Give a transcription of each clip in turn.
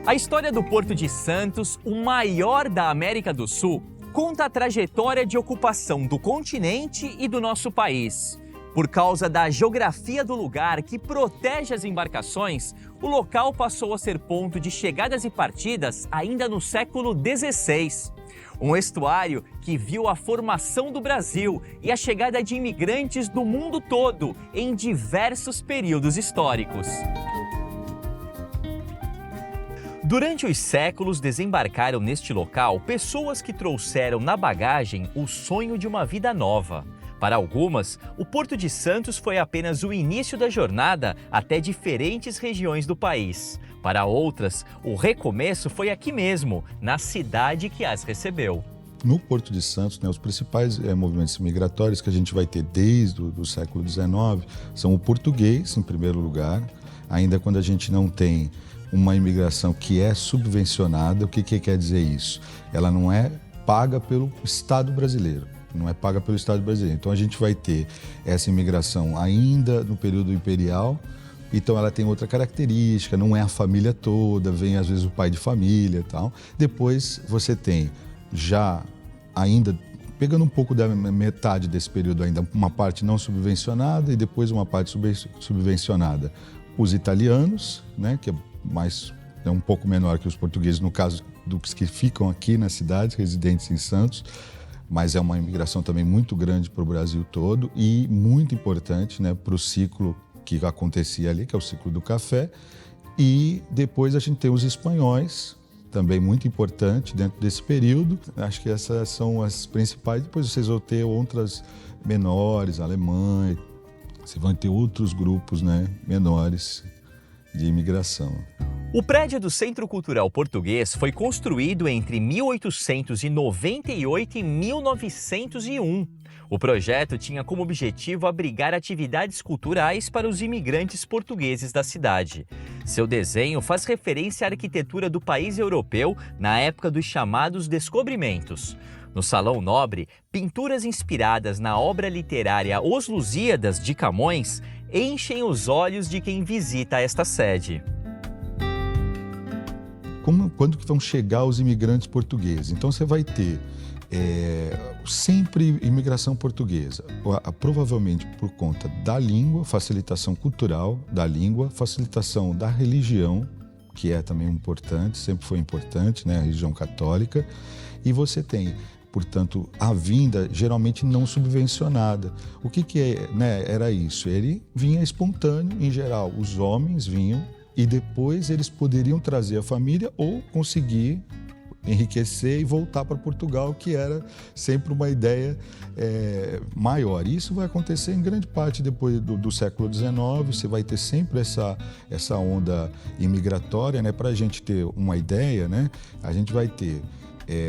A história do Porto de Santos, o maior da América do Sul, conta a trajetória de ocupação do continente e do nosso país. Por causa da geografia do lugar que protege as embarcações, o local passou a ser ponto de chegadas e partidas ainda no século XVI. Um estuário que viu a formação do Brasil e a chegada de imigrantes do mundo todo em diversos períodos históricos. Durante os séculos, desembarcaram neste local pessoas que trouxeram na bagagem o sonho de uma vida nova. Para algumas, o Porto de Santos foi apenas o início da jornada até diferentes regiões do país. Para outras, o recomeço foi aqui mesmo, na cidade que as recebeu. No Porto de Santos, os principais movimentos migratórios que a gente vai ter desde o século XIX são o português, em primeiro lugar, ainda quando a gente não tem uma imigração que é subvencionada. O que quer dizer isso? Ela não é paga pelo Estado brasileiro. Não é paga pelo Estado brasileiro. Então a gente vai ter essa imigração ainda no período imperial. Então ela tem outra característica, não é a família toda, vem às vezes o pai de família e tal. Depois você tem já ainda, pegando um pouco da metade desse período ainda, uma parte não subvencionada e depois uma parte subvencionada. Os italianos, né, que é um pouco menor que os portugueses, no caso dos que ficam aqui na cidade, residentes em Santos, mas é uma imigração também muito grande para o Brasil todo e muito importante, né, para o ciclo que acontecia ali, que é o ciclo do café. E depois a gente tem os espanhóis, também muito importante dentro desse período. Acho que essas são as principais. Depois vocês vão ter outras menores, alemães, vocês vão ter outros grupos, né, menores de imigração. O prédio do Centro Cultural Português foi construído entre 1898 e 1901. O projeto tinha como objetivo abrigar atividades culturais para os imigrantes portugueses da cidade. Seu desenho faz referência à arquitetura do país europeu na época dos chamados descobrimentos. No Salão Nobre, pinturas inspiradas na obra literária Os Lusíadas, de Camões, enchem os olhos de quem visita esta sede. Quando que vão chegar os imigrantes portugueses? Então você vai ter sempre imigração portuguesa, provavelmente por conta da língua, facilitação cultural da língua, facilitação da religião, que é também importante, sempre foi importante, né, a religião católica, e você tem, portanto, a vinda geralmente não subvencionada. O que era isso? Ele vinha espontâneo, em geral, os homens vinham e depois eles poderiam trazer a família ou conseguir enriquecer e voltar para Portugal, que era sempre uma ideia maior. E isso vai acontecer em grande parte depois do século XIX. Você vai ter sempre essa onda imigratória, né? Para a gente ter uma ideia, né? A gente vai ter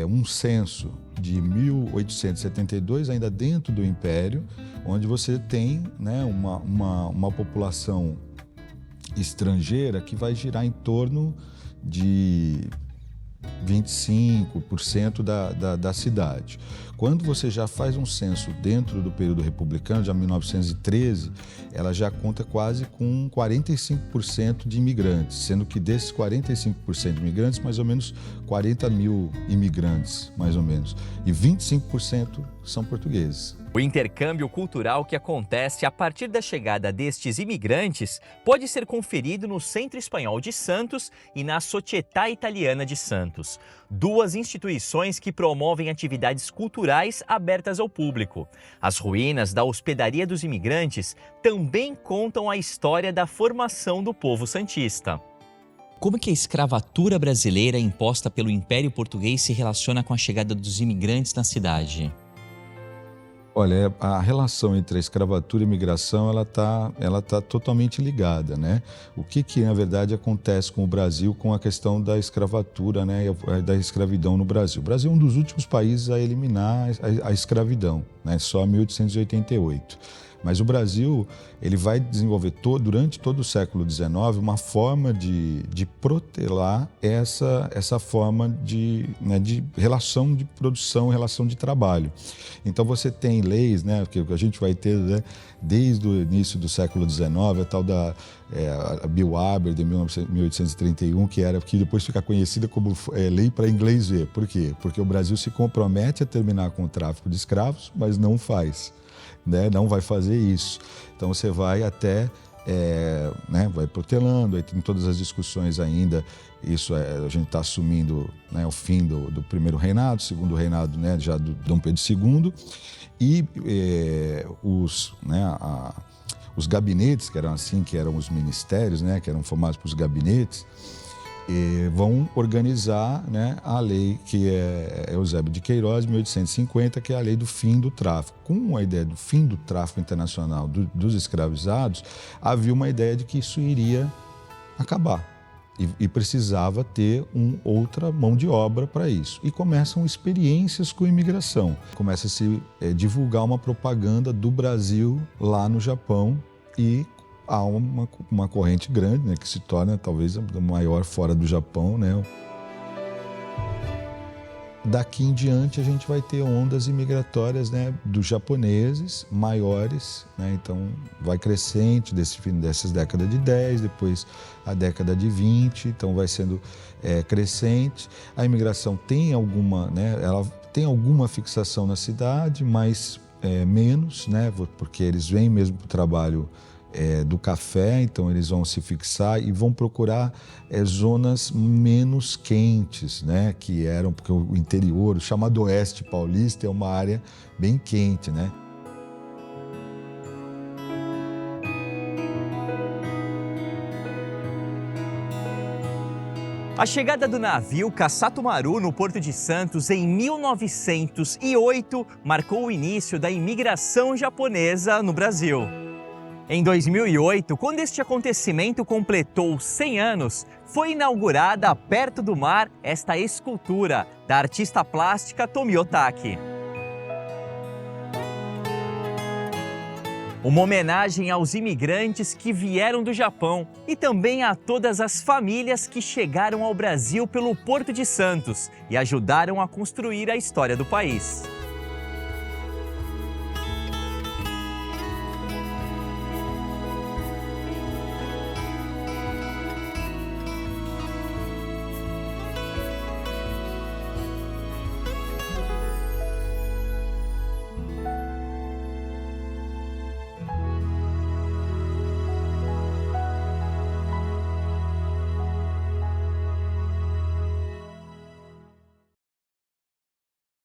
um censo de 1872, ainda dentro do Império, onde você tem, né, uma população estrangeira que vai girar em torno de 25% da cidade. Quando você já faz um censo dentro do período republicano, já 1913, ela já conta quase com 45% de imigrantes, sendo que desses 45% de imigrantes, mais ou menos 40 mil imigrantes, mais ou menos, e 25% são portugueses. O intercâmbio cultural que acontece a partir da chegada destes imigrantes pode ser conferido no Centro Espanhol de Santos e na Società Italiana de Santos, duas instituições que promovem atividades culturais abertas ao público. As ruínas da Hospedaria dos Imigrantes também contam a história da formação do povo santista. Como que a escravatura brasileira imposta pelo Império Português se relaciona com a chegada dos imigrantes na cidade? Olha, a relação entre a escravatura e a imigração, ela tá totalmente ligada, né? O que na verdade acontece com o Brasil com a questão da escravatura, né, da escravidão no Brasil? O Brasil é um dos últimos países a eliminar a escravidão, né, só em 1888. Mas o Brasil, ele vai desenvolver durante todo o século XIX uma forma de protelar essa forma de relação de produção, relação de trabalho. Então você tem leis, né, que a gente vai ter, né, desde o início do século XIX, a tal da a Bill Haber, de 1831, que depois fica conhecida como Lei para Inglês Ver. Por quê? Porque o Brasil se compromete a terminar com o tráfico de escravos, mas não faz, né? Não vai fazer isso. Então você vai até, né, vai protelando, aí tem todas as discussões ainda. Isso a gente está assumindo, né, o fim do primeiro reinado, segundo reinado, né, já do Dom Pedro II, e os gabinetes, que eram os ministérios, né, que eram formados por os gabinetes, vão organizar, né, a lei que é Eusébio de Queiroz, 1850, que é a lei do fim do tráfico. Com a ideia do fim do tráfico internacional dos escravizados, havia uma ideia de que isso iria acabar e precisava ter outra mão de obra para isso. E começam experiências com imigração. Começa a se divulgar uma propaganda do Brasil lá no Japão e há uma corrente grande, né, que se torna talvez a maior fora do Japão, né? Daqui em diante a gente vai ter ondas imigratórias, né, dos japoneses maiores, né? Então vai crescente dessas décadas de 10, depois a década de 20, então vai sendo crescente. A imigração tem alguma, né, ela tem alguma fixação na cidade, mas menos, né, porque eles vêm mesmo para o trabalho do café, então eles vão se fixar e vão procurar zonas menos quentes, né, que eram, porque o interior, o chamado Oeste Paulista, é uma área bem quente, né? A chegada do navio Kassato Maru no Porto de Santos em 1908 marcou o início da imigração japonesa no Brasil. Em 2008, quando este acontecimento completou 100 anos, foi inaugurada perto do mar esta escultura da artista plástica Tomio Otaki. Uma homenagem aos imigrantes que vieram do Japão e também a todas as famílias que chegaram ao Brasil pelo Porto de Santos e ajudaram a construir a história do país.